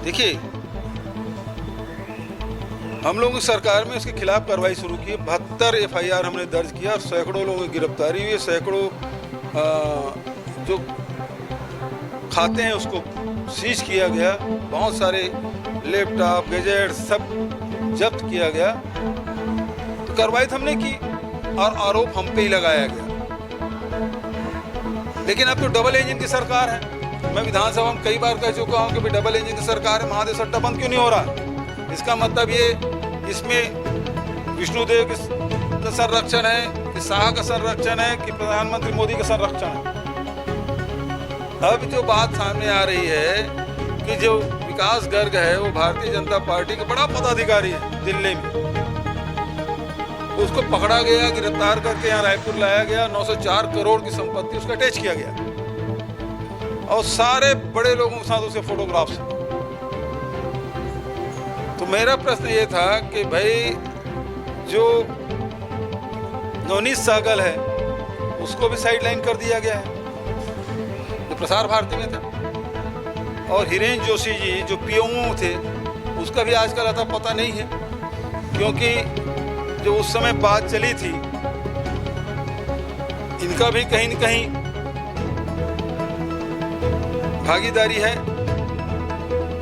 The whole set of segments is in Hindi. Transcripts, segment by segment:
देखिए, हम लोगों की सरकार में इसके खिलाफ कार्रवाई शुरू की। 72 एफआईआर हमने दर्ज किया और सैकड़ों लोगों की गिरफ्तारी हुई। सैकड़ों जो खाते हैं उसको सीज किया गया। बहुत सारे लैपटॉप गैजेट सब जब्त किया गया। तो कार्रवाई तो हमने की और आरोप हम पे ही लगाया गया। लेकिन अब तो डबल इंजन की सरकार है। मैं विधानसभा में कई बार कह चुका हूं कि भाई डबल इंजन की सरकार है, महादेव सट्टा बंद क्यों नहीं हो रहा? इसका मतलब ये इसमें विष्णुदेव का संरक्षण है कि शाह का संरक्षण है कि प्रधानमंत्री मोदी का संरक्षण है? अब जो बात सामने आ रही है कि जो विकास गर्ग है वो भारतीय जनता पार्टी का बड़ा पदाधिकारी है दिल्ली में, उसको पकड़ा गया, गिरफ्तार करके यहाँ रायपुर लाया गया। 904 करोड़ की संपत्ति उसका अटैच किया गया और सारे बड़े लोगों के साथ उसके फोटोग्राफ्स। तो मेरा प्रश्न ये था कि भाई जो नवनीत सहगल है उसको भी साइडलाइन कर दिया गया है जो प्रसार भारती में थे, और हिरेन जोशी जी जो पीओ थे उसका भी आजकल अता पता नहीं है, क्योंकि जो उस समय बात चली थी इनका भी कहीं न कहीं भागीदारी है।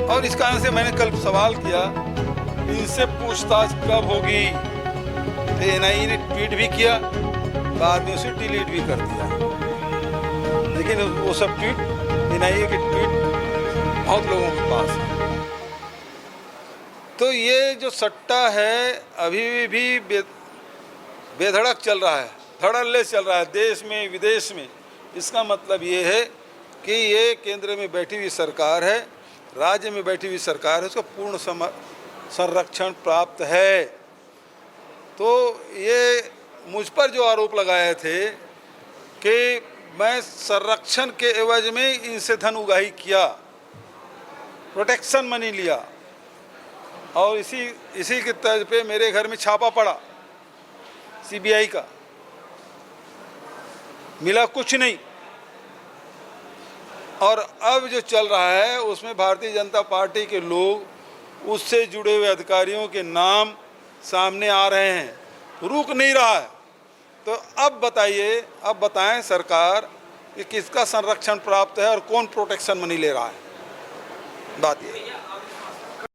और इस कारण से मैंने कल सवाल किया इनसे पूछताछ कब होगी। तो एनआईए ने ट्वीट भी किया, बाद में उसे डिलीट भी कर दिया। लेकिन वो सब ट्वीट, एनआईए के ट्वीट बहुत लोगों के पास है। तो ये जो सट्टा है अभी भी बेधड़क चल रहा है, धड़ल्ले चल रहा है देश में विदेश में। इसका मतलब ये है कि ये केंद्र में बैठी हुई सरकार है, राज्य में बैठी हुई सरकार है, उसका पूर्ण संरक्षण प्राप्त है। तो ये मुझ पर जो आरोप लगाए थे कि मैं संरक्षण के एवज में इनसे धन उगाही किया, प्रोटेक्शन मनी लिया, और इसी के तर्ज पे मेरे घर में छापा पड़ा सीबीआई का, मिला कुछ नहीं। और अब जो चल रहा है उसमें भारतीय जनता पार्टी के लोग, उससे जुड़े हुए अधिकारियों के नाम सामने आ रहे हैं, रुक नहीं रहा है। तो अब बताइए, अब बताएं सरकार कि किसका संरक्षण प्राप्त है और कौन प्रोटेक्शन मनी ले रहा है। बात ये